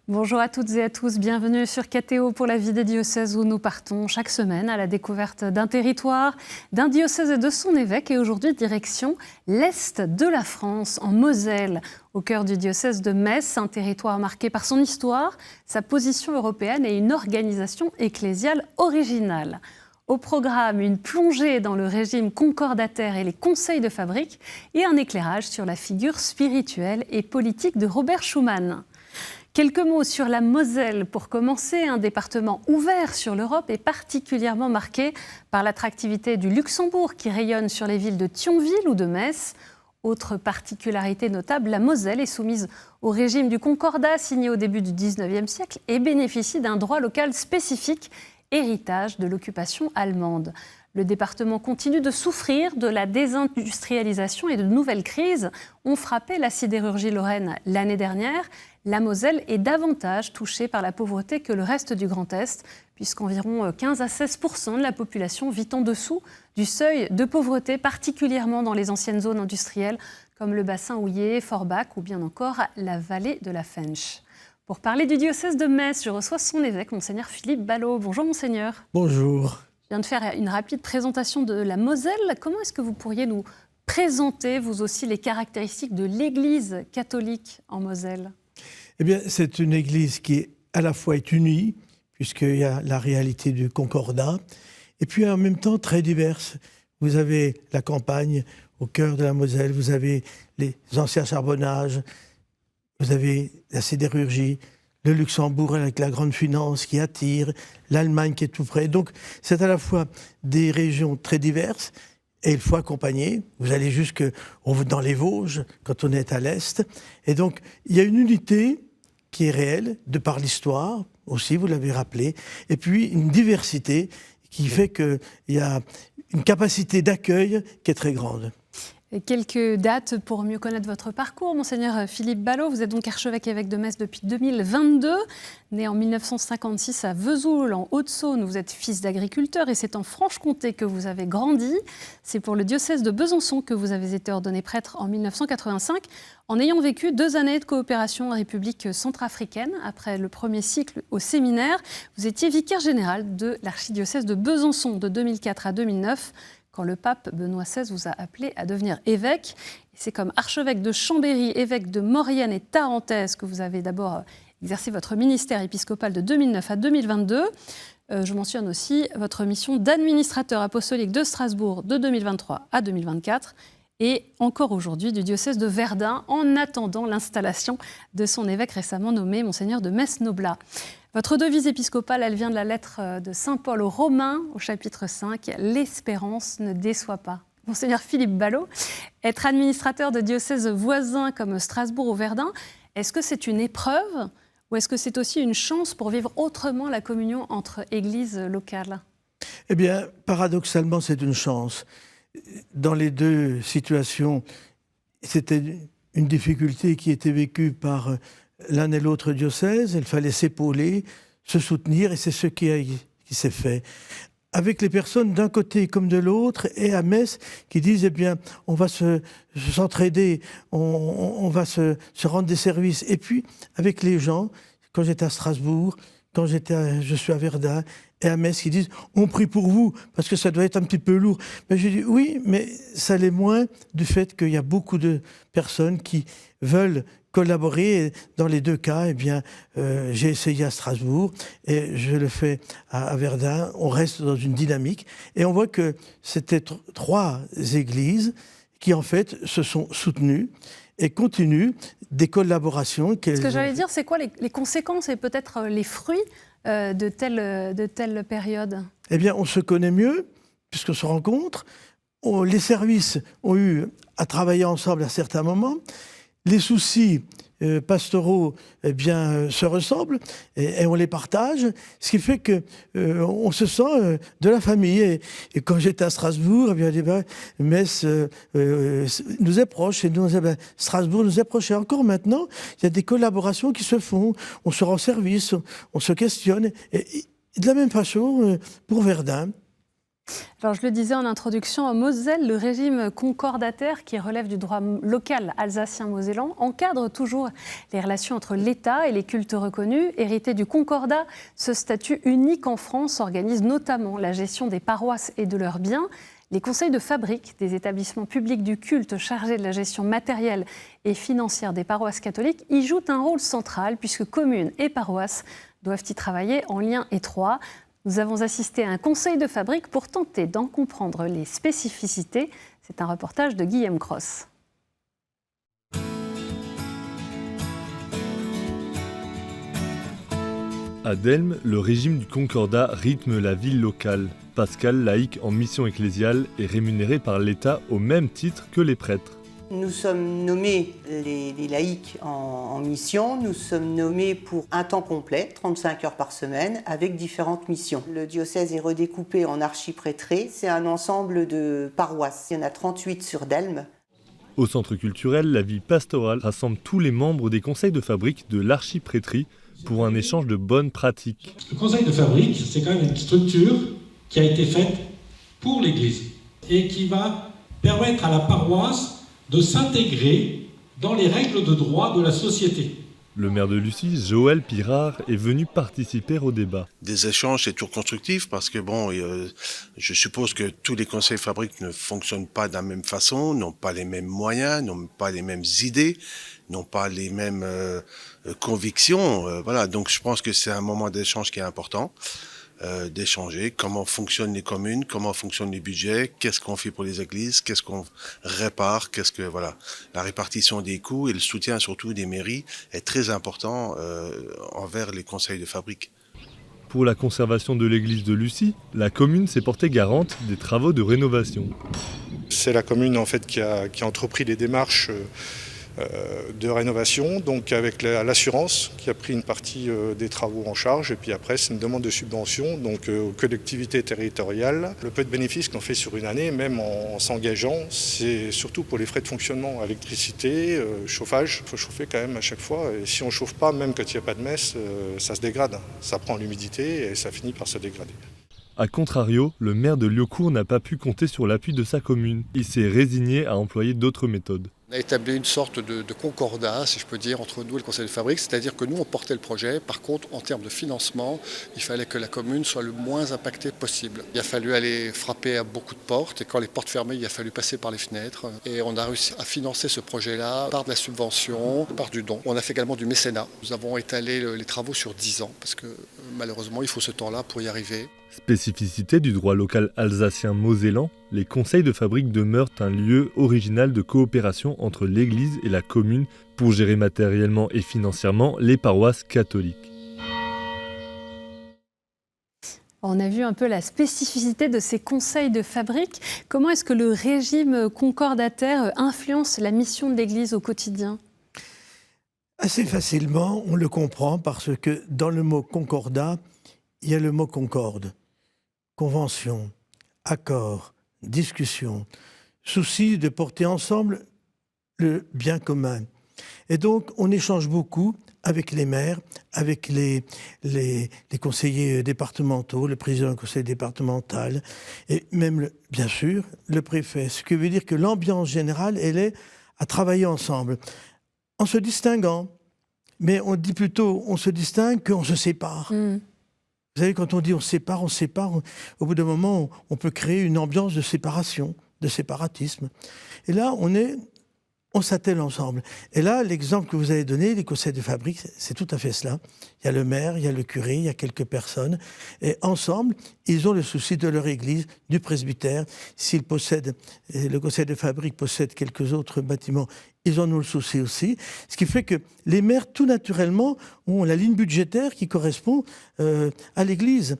Bonjour à toutes et à tous, bienvenue sur KTO pour la vie des diocèses où nous partons chaque semaine à la découverte d'un territoire, d'un diocèse et de son évêque. Et aujourd'hui, direction l'Est de la France, en Moselle, au cœur du diocèse de Metz, un territoire marqué par son histoire, sa position européenne et une organisation ecclésiale originale. Au programme, une plongée dans le régime concordataire et les conseils de fabrique et un éclairage sur la figure spirituelle et politique de Robert Schuman. Quelques mots sur la Moselle pour commencer, un département ouvert sur l'Europe et particulièrement marqué par l'attractivité du Luxembourg qui rayonne sur les villes de Thionville ou de Metz. Autre particularité notable, la Moselle est soumise au régime du Concordat signé au début du XIXe siècle et bénéficie d'un droit local spécifique, héritage de l'occupation allemande. Le département continue de souffrir de la désindustrialisation et de nouvelles crises ont frappé la sidérurgie lorraine l'année dernière. La Moselle est davantage touchée par la pauvreté que le reste du Grand Est, puisqu'environ 15 à 16% de la population vit en dessous du seuil de pauvreté, particulièrement dans les anciennes zones industrielles comme le bassin houiller, Forbach ou bien encore la vallée de la Fensch. Pour parler du diocèse de Metz, je reçois son évêque, Monseigneur Philippe Ballot. Bonjour Monseigneur. Bonjour. Je viens de faire une rapide présentation de la Moselle. Comment est-ce que vous pourriez nous présenter, vous aussi, les caractéristiques de l'Église catholique en Moselle ? Eh bien, c'est une église qui à la fois est unie, puisqu'il y a la réalité du Concordat, et puis en même temps très diverse. Vous avez la campagne au cœur de la Moselle, vous avez les anciens charbonnages, vous avez la sidérurgie, le Luxembourg avec la grande finance qui attire, l'Allemagne qui est tout près. Donc, c'est à la fois des régions très diverses, et il faut accompagner. Vous allez jusque dans les Vosges, quand on est à l'Est. Et donc, il y a une unité qui est réelle, de par l'histoire aussi, vous l'avez rappelé, et puis une diversité qui fait qu'il y a une capacité d'accueil qui est très grande. Et quelques dates pour mieux connaître votre parcours. Monseigneur Philippe Ballot, vous êtes donc archevêque-évêque de Metz depuis 2022. Né en 1956 à Vesoul, en Haute-Saône, vous êtes fils d'agriculteur et c'est en Franche-Comté que vous avez grandi. C'est pour le diocèse de Besançon que vous avez été ordonné prêtre en 1985, en ayant vécu 2 années de coopération en République centrafricaine. Après le premier cycle au séminaire, vous étiez vicaire général de l'archidiocèse de Besançon de 2004 à 2009, quand le pape Benoît XVI vous a appelé à devenir évêque. C'est comme archevêque de Chambéry, évêque de Maurienne et Tarentaise que vous avez d'abord exercé votre ministère épiscopal de 2009 à 2022. Je mentionne aussi votre mission d'administrateur apostolique de Strasbourg de 2023 à 2024 et encore aujourd'hui du diocèse de Verdun en attendant l'installation de son évêque récemment nommé Monseigneur de Metz-Noblat. Votre devise épiscopale, elle vient de la lettre de saint Paul aux Romains, au chapitre 5, « L'espérance ne déçoit pas ». Monseigneur Philippe Ballot, être administrateur de diocèses voisins comme Strasbourg ou Verdun, est-ce que c'est une épreuve ou est-ce que c'est aussi une chance pour vivre autrement la communion entre églises locales ? Eh bien, paradoxalement, c'est une chance. Dans les deux situations, c'était une difficulté qui était vécue par l'un et l'autre diocèse. Il fallait s'épauler, se soutenir, et c'est ce qui s'est fait. Avec les personnes d'un côté comme de l'autre, et à Metz, qui disent, eh bien, on va s'entraider, on va se rendre des services. Et puis, avec les gens, quand j'étais à Strasbourg, quand je suis à Verdun, et à Metz, qui disent « on prie pour vous, parce que ça doit être un petit peu lourd ». Mais je dis « oui, mais ça l'est moins du fait qu'il y a beaucoup de personnes qui veulent collaborer. » Et dans les deux cas, eh bien, j'ai essayé à Strasbourg et je le fais à Verdun. On reste dans une dynamique et on voit que c'était 3 églises qui, en fait, se sont soutenues et continuent des collaborations. Ce que j'allais dire, c'est quoi les conséquences et peut-être les fruits de telle période ? Eh bien, on se connaît mieux, puisqu'on se rencontre. Les services ont eu à travailler ensemble à certains moments. Les soucis pastoraux eh bien, se ressemblent et on les partage, ce qui fait qu'on se sent de la famille. Et quand j'étais à Strasbourg, eh bien, Metz nous est proche et nous, Strasbourg nous est proche. Et encore maintenant, il y a des collaborations qui se font, on se rend service, on se questionne. Et de la même façon, pour Verdun, Alors, je le disais en introduction, en Moselle, le régime concordataire, qui relève du droit local alsacien-mosellan, encadre toujours les relations entre l'État et les cultes reconnus. Hérité du concordat, ce statut unique en France organise notamment la gestion des paroisses et de leurs biens. Les conseils de fabrique des établissements publics du culte chargés de la gestion matérielle et financière des paroisses catholiques y jouent un rôle central, puisque communes et paroisses doivent y travailler en lien étroit. Nous avons assisté à un conseil de fabrique pour tenter d'en comprendre les spécificités. C'est un reportage de Guillaume Cross. À Delme, le régime du concordat rythme la vie locale. Pascal, laïc en mission ecclésiale, est rémunéré par l'État au même titre que les prêtres. Nous sommes nommés, les laïcs en mission, nous sommes nommés pour un temps complet, 35 heures par semaine, avec différentes missions. Le diocèse est redécoupé en archiprêtrés, c'est un ensemble de paroisses. Il y en a 38 sur Delme. Au centre culturel, la vie pastorale rassemble tous les membres des conseils de fabrique de l'archiprêtrie pour un échange de bonnes pratiques. Le conseil de fabrique, c'est quand même une structure qui a été faite pour l'Église et qui va permettre à la paroisse de s'intégrer dans les règles de droit de la société. Le maire de Lucie, Joël Pirard, est venu participer au débat. Des échanges, c'est toujours constructif parce que je suppose que tous les conseils de fabrique ne fonctionnent pas de la même façon, n'ont pas les mêmes moyens, n'ont pas les mêmes idées, n'ont pas les mêmes convictions. Voilà, donc je pense que c'est un moment d'échange qui est important. D'échanger comment fonctionnent les communes, comment fonctionnent les budgets, qu'est-ce qu'on fait pour les églises, qu'est-ce qu'on répare, la répartition des coûts et le soutien surtout des mairies est très important envers les conseils de fabrique. Pour la conservation de l'église de Lucie, la commune s'est portée garante des travaux de rénovation. C'est la commune en fait qui a entrepris les démarches de rénovation, donc avec l'assurance qui a pris une partie des travaux en charge, et puis après c'est une demande de subvention donc aux collectivités territoriales. Le peu de bénéfices qu'on fait sur une année, même en s'engageant, c'est surtout pour les frais de fonctionnement, électricité, chauffage. Il faut chauffer quand même à chaque fois, et si on ne chauffe pas, même quand il n'y a pas de messe, ça se dégrade, ça prend l'humidité et ça finit par se dégrader. A contrario, le maire de Liaucourt n'a pas pu compter sur l'appui de sa commune. Il s'est résigné à employer d'autres méthodes. On a établi une sorte de concordat, si je peux dire, entre nous et le conseil de fabrique, c'est-à-dire que nous, on portait le projet. Par contre, en termes de financement, il fallait que la commune soit le moins impactée possible. Il a fallu aller frapper à beaucoup de portes, et quand les portes fermaient, il a fallu passer par les fenêtres. Et on a réussi à financer ce projet-là par de la subvention, par du don. On a fait également du mécénat. Nous avons étalé les travaux sur 10 ans, parce que malheureusement, il faut ce temps-là pour y arriver. Spécificité du droit local alsacien-mosellan, les conseils de fabrique demeurent un lieu original de coopération entre l'Église et la commune pour gérer matériellement et financièrement les paroisses catholiques. On a vu un peu la spécificité de ces conseils de fabrique. Comment est-ce que le régime concordataire influence la mission de l'Église au quotidien ? Assez facilement, on le comprend parce que dans le mot concordat, il y a le mot concorde. Convention, accord, discussion, souci de porter ensemble le bien commun. Et donc, on échange beaucoup avec les maires, avec les conseillers départementaux, le président du conseil départemental, et même, bien sûr, le préfet. Ce qui veut dire que l'ambiance générale, elle est à travailler ensemble, en se distinguant. Mais on dit plutôt, on se distingue qu'on se sépare. Vous savez, quand on dit on se sépare, au bout d'un moment, on peut créer une ambiance de séparation, de séparatisme. Et là, on s'attelle ensemble. Et là, l'exemple que vous avez donné, les conseils de fabrique, c'est tout à fait cela. Il y a le maire, il y a le curé, il y a quelques personnes. Et ensemble, ils ont le souci de leur église, du presbytère. Le conseil de fabrique possède quelques autres bâtiments, ils en ont le souci aussi. Ce qui fait que les maires, tout naturellement, ont la ligne budgétaire qui correspond à l'église.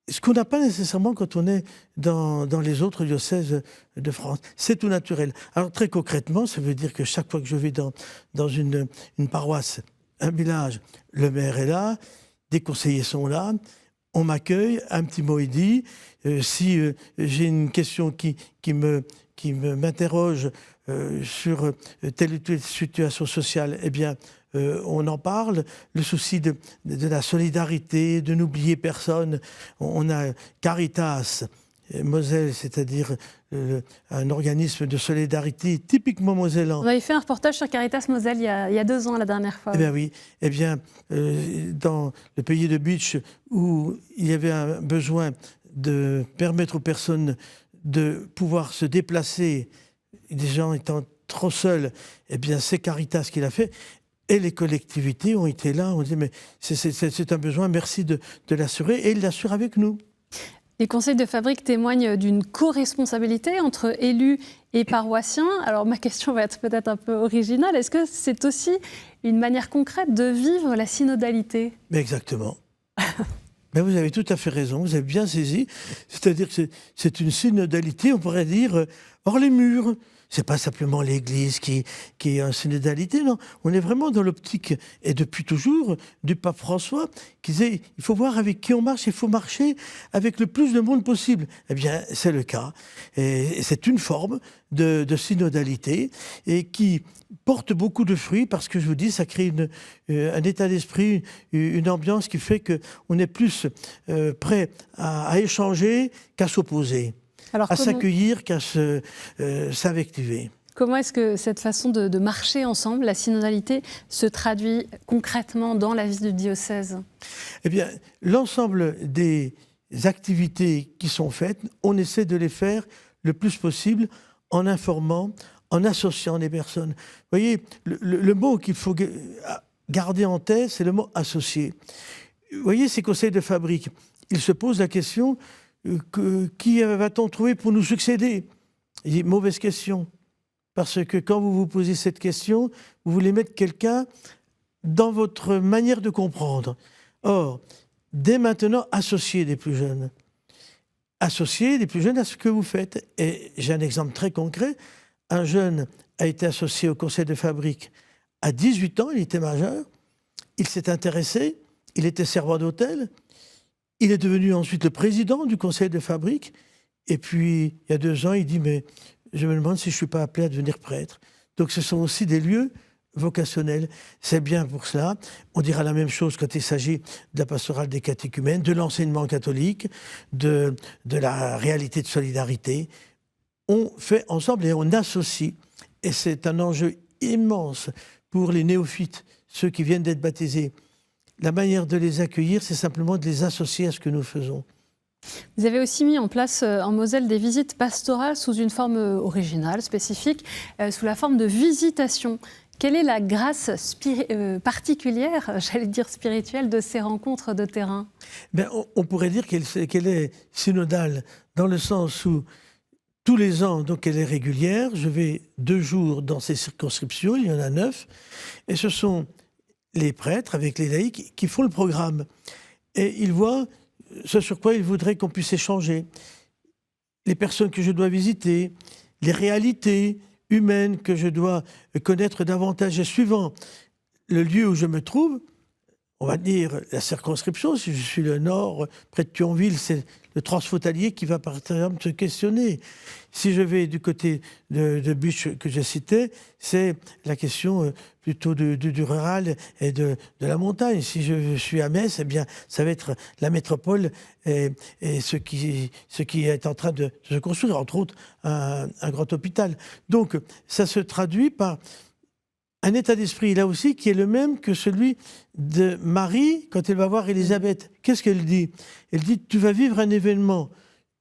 Ce qu'on n'a pas nécessairement quand on est dans les autres diocèses de France. C'est tout naturel. Alors très concrètement, ça veut dire que chaque fois que je vais dans une paroisse, un village, le maire est là, des conseillers sont là, on m'accueille, un petit mot est dit. Si j'ai une question qui m'interroge sur telle ou telle situation sociale, eh bien, on en parle. Le souci de la solidarité, de n'oublier personne. On a Caritas, Moselle, c'est-à-dire un organisme de solidarité typiquement mosellan. On avait fait un reportage sur Caritas Moselle il y a 2 ans, la dernière fois. Eh bien oui, dans le pays de Bitche, où il y avait un besoin de permettre aux personnes de pouvoir se déplacer, des gens étant trop seuls, eh bien c'est Caritas qui l'a fait. Et les collectivités ont été là, on dit mais c'est un besoin, merci de l'assurer, et ils l'assurent avec nous. Les conseils de fabrique témoignent d'une co-responsabilité entre élus et paroissiens. Alors ma question va être peut-être un peu originale. Est-ce que c'est aussi une manière concrète de vivre la synodalité ? Mais exactement. Mais vous avez tout à fait raison, vous avez bien saisi. C'est-à-dire que c'est une synodalité, on pourrait dire, hors les murs. C'est pas simplement l'Église qui est en synodalité, non. On est vraiment dans l'optique, et depuis toujours, du pape François, qui disait il faut voir avec qui on marche, il faut marcher avec le plus de monde possible. Eh bien, c'est le cas. Et c'est une forme de synodalité et qui porte beaucoup de fruits parce que, je vous dis, ça crée un état d'esprit, une ambiance qui fait qu'on est plus prêt à échanger qu'à s'opposer. Alors, à s'accueillir qu'à s'invectiver. Comment est-ce que cette façon de marcher ensemble, la synodalité, se traduit concrètement dans la vie du diocèse ? Eh bien, l'ensemble des activités qui sont faites, on essaie de les faire le plus possible en informant, en associant les personnes. Vous voyez, le mot qu'il faut garder en tête, c'est le mot « associer ». Vous voyez, ces conseils de fabrique, ils se posent la question... qui va-t-on trouver pour nous succéder ? Il dit, mauvaise question. Parce que quand vous vous posez cette question, vous voulez mettre quelqu'un dans votre manière de comprendre. Or, dès maintenant, associez les plus jeunes. Associez les plus jeunes à ce que vous faites. Et j'ai un exemple très concret. Un jeune a été associé au conseil de fabrique à 18 ans, il était majeur. Il s'est intéressé, il était serveur d'hôtel. Il est devenu ensuite le président du conseil de fabrique. Et puis, il y a 2 ans, il dit « Mais je me demande si je ne suis pas appelé à devenir prêtre. » Donc, ce sont aussi des lieux vocationnels. C'est bien pour cela. On dira la même chose quand il s'agit de la pastorale des catéchumènes, de l'enseignement catholique, de la réalité de solidarité. On fait ensemble et on associe. Et c'est un enjeu immense pour les néophytes, ceux qui viennent d'être baptisés. La manière de les accueillir, c'est simplement de les associer à ce que nous faisons. Vous avez aussi mis en place en Moselle des visites pastorales sous une forme originale, spécifique, sous la forme de visitation. Quelle est la grâce particulière, j'allais dire spirituelle, de ces rencontres de terrain ? On pourrait dire qu'elle est synodale, dans le sens où tous les ans, donc elle est régulière. Je vais 2 jours dans ces circonscriptions, il y en a 9, et ce sont les prêtres, avec les laïcs, qui font le programme. Et ils voient ce sur quoi ils voudraient qu'on puisse échanger. Les personnes que je dois visiter, les réalités humaines que je dois connaître davantage. Et suivant le lieu où je me trouve, on va dire la circonscription, si je suis le Nord, près de Thionville, c'est le transfrontalier qui va par exemple se questionner. Si je vais du côté de Bitche que je citais, c'est la question plutôt du rural et de la montagne. Si je suis à Metz, eh bien, ça va être la métropole et ce qui est en train de se construire, entre autres un grand hôpital. Donc ça se traduit par un état d'esprit, là aussi, qui est le même que celui de Marie quand elle va voir Élisabeth. Qu'est-ce qu'elle dit ? Elle dit « Tu vas vivre un événement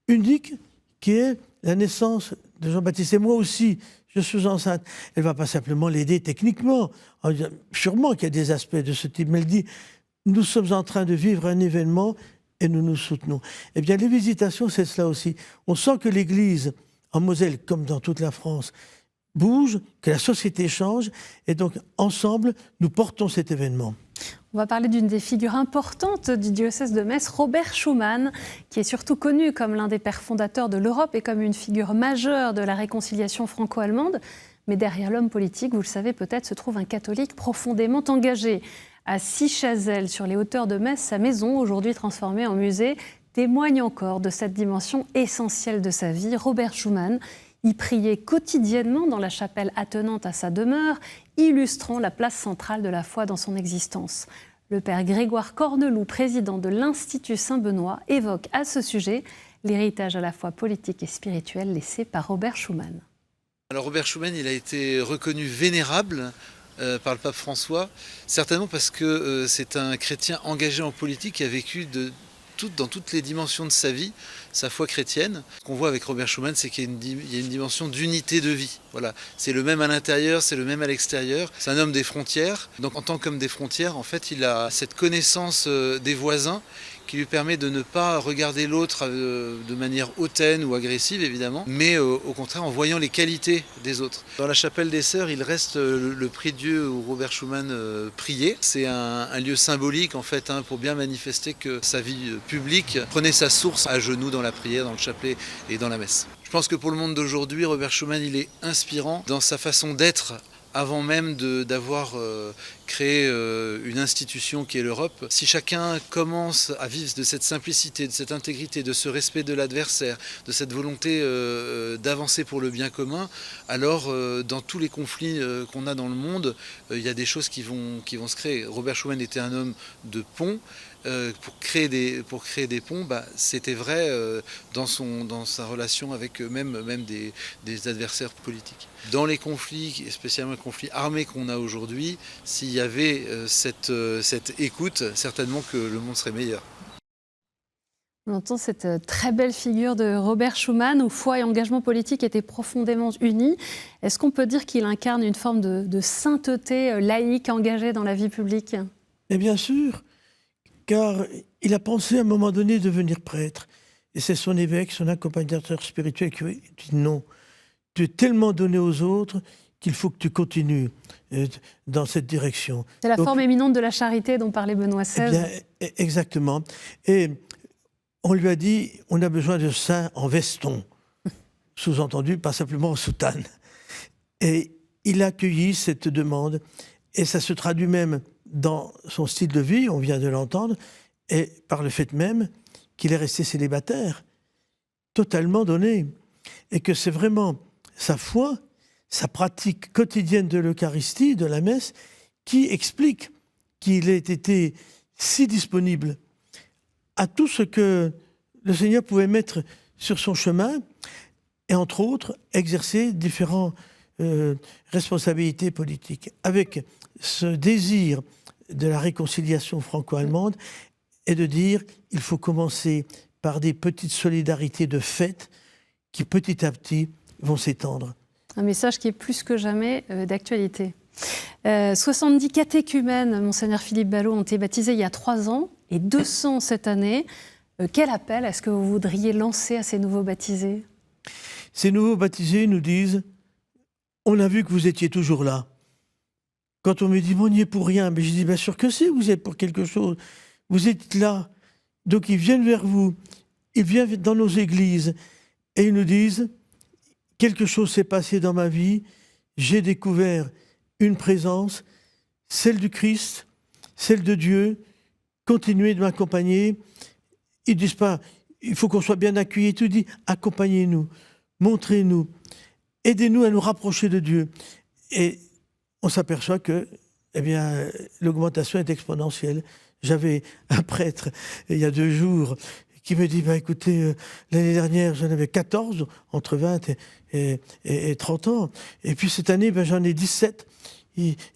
unique qui est la naissance de Jean-Baptiste. Et moi aussi, je suis enceinte. » Elle ne va pas simplement l'aider techniquement. Sûrement qu'il y a des aspects de ce type. Mais elle dit « Nous sommes en train de vivre un événement et nous nous soutenons. » Eh bien, les visitations, c'est cela aussi. On sent que l'Église, en Moselle, comme dans toute la France, bouge, que la société change, et donc ensemble, nous portons cet événement. On va parler d'une des figures importantes du diocèse de Metz, Robert Schuman, qui est surtout connu comme l'un des pères fondateurs de l'Europe et comme une figure majeure de la réconciliation franco-allemande. Mais derrière l'homme politique, vous le savez peut-être, se trouve un catholique profondément engagé. À Sichazel, sur les hauteurs de Metz, sa maison, aujourd'hui transformée en musée, témoigne encore de cette dimension essentielle de sa vie. Robert Schuman y priait quotidiennement dans la chapelle attenante à sa demeure, illustrant la place centrale de la foi dans son existence. Le père Grégoire Corneloup, président de l'Institut Saint-Benoît, évoque à ce sujet l'héritage à la fois politique et spirituel laissé par Robert Schuman. Alors Robert Schuman, il a été reconnu vénérable par le pape François, certainement parce que c'est un chrétien engagé en politique qui a vécu dans toutes les dimensions de sa vie, sa foi chrétienne. Ce qu'on voit avec Robert Schuman, c'est qu'il y a une dimension d'unité de vie. Voilà. C'est le même à l'intérieur, c'est le même à l'extérieur. C'est un homme des frontières. Donc en tant qu'homme des frontières, en fait, il a cette connaissance des voisins qui lui permet de ne pas regarder l'autre de manière hautaine ou agressive, évidemment, mais au contraire en voyant les qualités des autres. Dans la chapelle des Sœurs, il reste le Prie-Dieu où Robert Schuman priait. C'est un lieu symbolique, en fait, pour bien manifester que sa vie publique prenait sa source à genoux dans la prière, dans le chapelet et dans la messe. Je pense que pour le monde d'aujourd'hui, Robert Schuman, il est inspirant dans sa façon d'être, avant même d'avoir créé une institution qui est l'Europe. Si chacun commence à vivre de cette simplicité, de cette intégrité, de ce respect de l'adversaire, de cette volonté d'avancer pour le bien commun, alors dans tous les conflits qu'on a dans le monde, il y a des choses qui vont se créer. Robert Schuman était un homme de pont. Pour créer des ponts, c'était vrai dans sa relation avec même des adversaires politiques. Dans les conflits, spécialement les conflits armés qu'on a aujourd'hui, s'il y avait cette écoute, certainement que le monde serait meilleur. On entend cette très belle figure de Robert Schuman où foi et engagement politique étaient profondément unis. Est-ce qu'on peut dire qu'il incarne une forme de sainteté laïque engagée dans la vie publique ? Et bien sûr, car il a pensé à un moment donné devenir prêtre. Et c'est son évêque, son accompagnateur spirituel qui lui dit non, tu es tellement donné aux autres qu'il faut que tu continues dans cette direction. C'est la forme éminente de la charité dont parlait Benoît XVI. Eh bien, exactement. Et on lui a dit, on a besoin de saints en veston, sous-entendu, pas simplement en soutane. Et il a accueilli cette demande, et ça se traduit même dans son style de vie, on vient de l'entendre, et par le fait même qu'il est resté célibataire, totalement donné, et que c'est vraiment sa foi, sa pratique quotidienne de l'Eucharistie, de la messe, qui explique qu'il ait été si disponible à tout ce que le Seigneur pouvait mettre sur son chemin, et entre autres, exercer différentes responsabilités politiques, avec ce désir de la réconciliation franco-allemande et de dire il faut commencer par des petites solidarités de fait qui petit à petit vont s'étendre. Un message qui est plus que jamais d'actualité. 70 catéchumènes, Monseigneur Philippe Ballot, ont été baptisés il y a 3 ans et 200 cette année. Quel appel est-ce que vous voudriez lancer à ces nouveaux baptisés ? Ces nouveaux baptisés nous disent on a vu que vous étiez toujours là. Quand on me dit, on n'y est pour rien, mais je dis, bien sûr que si, vous êtes pour quelque chose. Vous êtes là. Donc ils viennent vers vous, ils viennent dans nos églises et ils nous disent, quelque chose s'est passé dans ma vie, j'ai découvert une présence, celle du Christ, celle de Dieu, continuez de m'accompagner. Ils ne disent pas, il faut qu'on soit bien accueillis, tout dit, accompagnez-nous, montrez-nous, aidez-nous à nous rapprocher de Dieu. Et on s'aperçoit que l'augmentation est exponentielle. J'avais un prêtre, il y a 2 jours, qui me dit, écoutez, l'année dernière, j'en avais 14, entre 20 et 30 ans. Et puis cette année, j'en ai 17.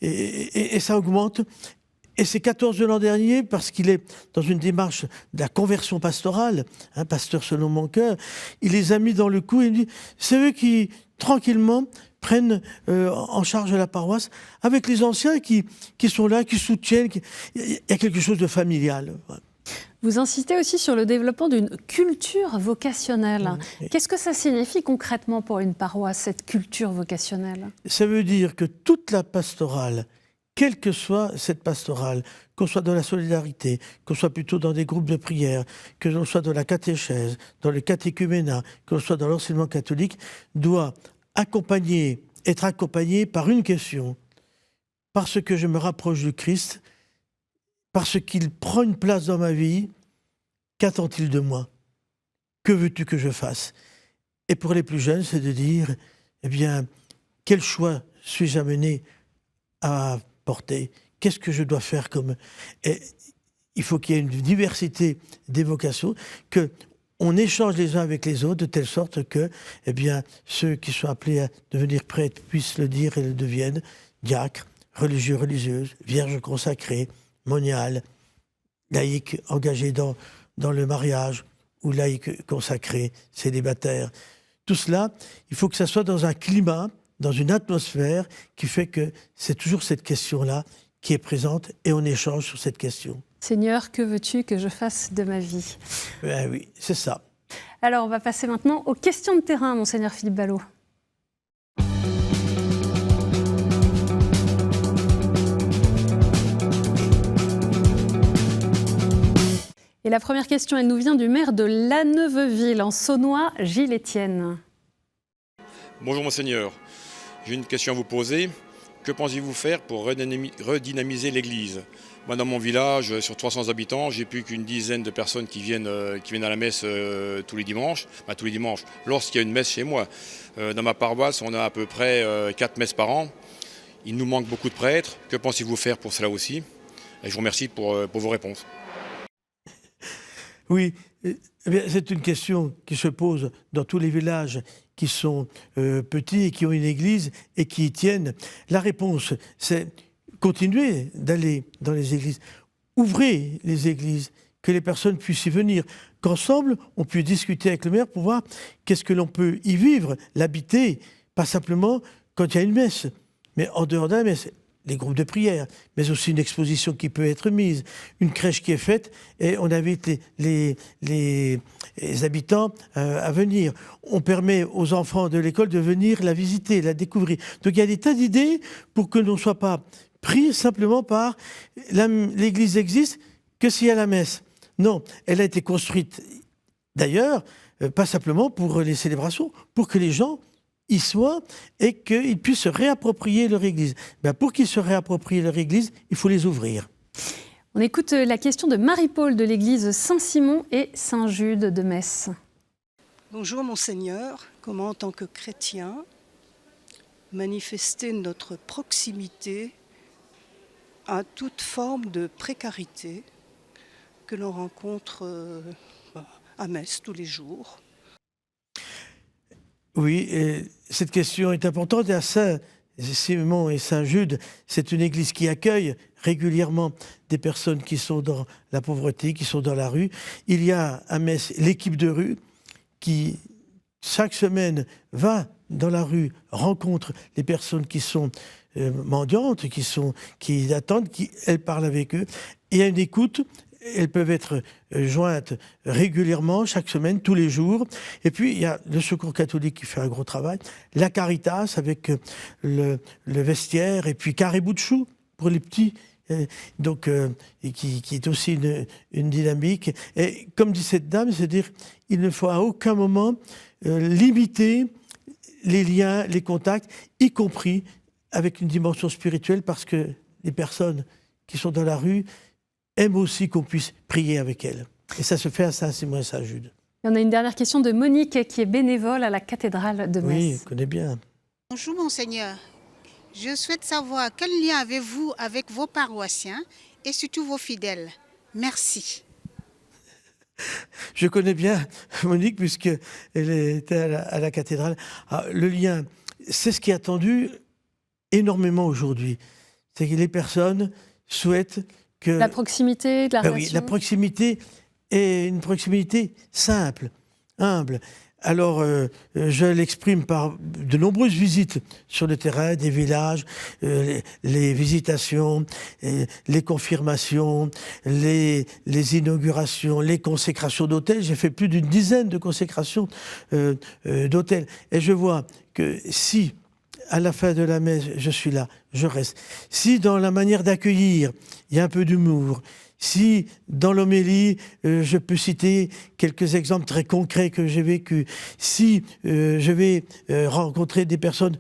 Et ça augmente. Et c'est 14 de l'an dernier, parce qu'il est dans une démarche de la conversion pastorale, un pasteur selon mon cœur, il les a mis dans le coup et il dit, c'est eux qui, tranquillement, prennent en charge la paroisse, avec les anciens qui sont là, qui soutiennent. Il y a quelque chose de familial. Vous insistez aussi sur le développement d'une culture vocationnelle. Qu'est-ce que ça signifie concrètement pour une paroisse, cette culture vocationnelle ? Ça veut dire que toute la pastorale, quelle que soit cette pastorale, qu'on soit dans la solidarité, qu'on soit plutôt dans des groupes de prière, que l'on soit dans la catéchèse, dans le catéchuménat, que l'on soit dans l'enseignement catholique, doit être accompagné par une question. Parce que je me rapproche du Christ, parce qu'il prend une place dans ma vie, qu'attend-il de moi ? Que veux-tu que je fasse ? Et pour les plus jeunes, c'est de dire, quel choix suis-je amené à porter ? Qu'est-ce que je dois faire comme... Et il faut qu'il y ait une diversité d'évocations, que on échange les uns avec les autres de telle sorte que eh bien, ceux qui sont appelés à devenir prêtres puissent le dire et le deviennent, diacres, religieux, religieuses, vierges consacrées, moniales, laïcs engagés dans le mariage ou laïcs consacrés, célibataires. Tout cela, il faut que ça soit dans un climat, dans une atmosphère qui fait que c'est toujours cette question-là qui est présente et on échange sur cette question. Seigneur, que veux-tu que je fasse de ma vie? Ben oui, c'est ça. Alors, on va passer maintenant aux questions de terrain, Monseigneur Philippe Ballot. Et la première question, elle nous vient du maire de Laneuveville, en Saunois, Gilles Etienne. Bonjour Monseigneur, j'ai une question à vous poser. Que pensez-vous faire pour redynamiser l'église? Moi, dans mon village, sur 300 habitants, j'ai plus qu'une dizaine de personnes qui viennent à la messe tous les dimanches. Enfin, tous les dimanches, lorsqu'il y a une messe chez moi. Dans ma paroisse, on a à peu près 4 messes par an. Il nous manque beaucoup de prêtres. Que pensez-vous faire pour cela aussi? Et je vous remercie pour vos réponses. Oui, c'est une question qui se pose dans tous les villages qui sont petits et qui ont une église et qui y tiennent. La réponse, c'est continuer d'aller dans les églises. Ouvrez les églises, que les personnes puissent y venir, qu'ensemble, on puisse discuter avec le maire pour voir qu'est-ce que l'on peut y vivre, l'habiter, pas simplement quand il y a une messe, mais en dehors de la messe. Les groupes de prière, mais aussi une exposition qui peut être mise, une crèche qui est faite et on invite les habitants à venir. On permet aux enfants de l'école de venir la visiter, la découvrir. Donc il y a des tas d'idées pour que l'on ne soit pas pris simplement par l'église existe que s'il y a la messe. Non, elle a été construite d'ailleurs, pas simplement pour les célébrations, pour que les gens y soient et qu'ils puissent se réapproprier leur église. Ben pour qu'ils se réapproprient leur église, il faut les ouvrir. On écoute la question de Marie-Paul de l'église Saint-Simon et Saint-Jude de Metz. Bonjour Monseigneur, comment en tant que chrétien manifester notre proximité à toute forme de précarité que l'on rencontre à Metz tous les jours? Oui, et cette question est importante. Et à Saint-Simon et Saint-Jude, c'est une église qui accueille régulièrement des personnes qui sont dans la pauvreté, qui sont dans la rue. Il y a à Metz l'équipe de rue qui, chaque semaine, va dans la rue, rencontre les personnes qui sont mendiantes, qui attendent, elle parle avec eux. Et il y a une écoute. Elles peuvent être jointes régulièrement, chaque semaine, tous les jours. Et puis, il y a le Secours catholique qui fait un gros travail, la Caritas avec le vestiaire, et puis Carré Bout de Chou pour les petits, donc, qui est aussi une dynamique. Et comme dit cette dame, c'est-à-dire il ne faut à aucun moment limiter les liens, les contacts, y compris avec une dimension spirituelle, parce que les personnes qui sont dans la rue aiment aussi qu'on puisse prier avec elles. Et ça se fait à Saint-Simon et Saint-Jude. Et on a une dernière question de Monique, qui est bénévole à la cathédrale de Metz. Oui, je connais bien. Bonjour Monseigneur. Je souhaite savoir quel lien avez-vous avec vos paroissiens et surtout vos fidèles. Merci. Je connais bien Monique, puisqu'elle était à la cathédrale. Ah, le lien, c'est ce qui est attendu énormément aujourd'hui. C'est que les personnes souhaitent que... La proximité, de la relation. Oui, la proximité est une proximité simple, humble. Alors, je l'exprime par de nombreuses visites sur le terrain, des villages, les visitations, les confirmations, les inaugurations, les consécrations d'hôtels. J'ai fait plus d'une dizaine de consécrations d'hôtels. Et je vois que si, à la fin de la messe, je suis là, je reste. Si, dans la manière d'accueillir, il y a un peu d'humour, si, dans l'homélie, je peux citer quelques exemples très concrets que j'ai vécus, si je vais rencontrer des personnes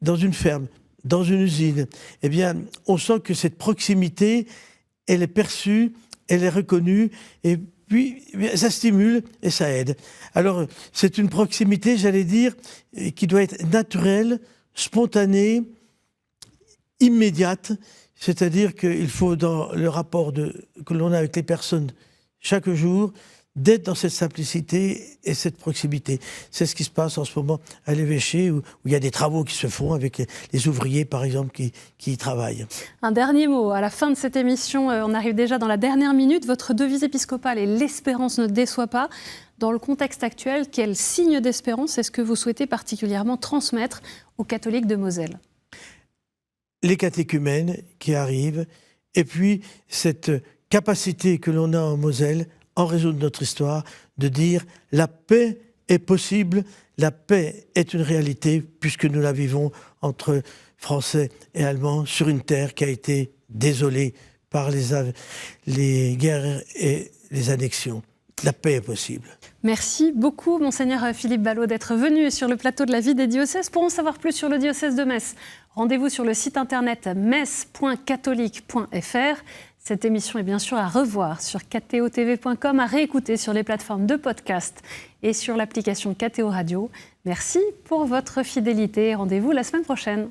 dans une ferme, dans une usine, eh bien, on sent que cette proximité, elle est perçue, elle est reconnue, et puis ça stimule et ça aide. Alors, c'est une proximité, j'allais dire, qui doit être naturelle, spontanée, immédiate. C'est-à-dire qu'il faut, dans le rapport que l'on a avec les personnes chaque jour, d'être dans cette simplicité et cette proximité. C'est ce qui se passe en ce moment à l'évêché, où il y a des travaux qui se font avec les ouvriers, par exemple, qui y travaillent. Un dernier mot, à la fin de cette émission, on arrive déjà dans la dernière minute. Votre devise épiscopale est « L'espérance ne déçoit pas ». Dans le contexte actuel, quel signe d'espérance est-ce que vous souhaitez particulièrement transmettre aux catholiques de Moselle ? Les catéchumènes qui arrivent, et puis cette capacité que l'on a en Moselle, en raison de notre histoire, de dire la paix est possible, la paix est une réalité, puisque nous la vivons entre Français et Allemands sur une terre qui a été désolée par les guerres et les annexions. La paix est possible. Merci beaucoup, Monseigneur Philippe Ballot, d'être venu sur le plateau de la vie des diocèses. Pour en savoir plus sur le diocèse de Metz, rendez-vous sur le site internet metz.catholique.fr. Cette émission est bien sûr à revoir sur kto-tv.com, à réécouter sur les plateformes de podcast et sur l'application KTO Radio. Merci pour votre fidélité et rendez-vous la semaine prochaine.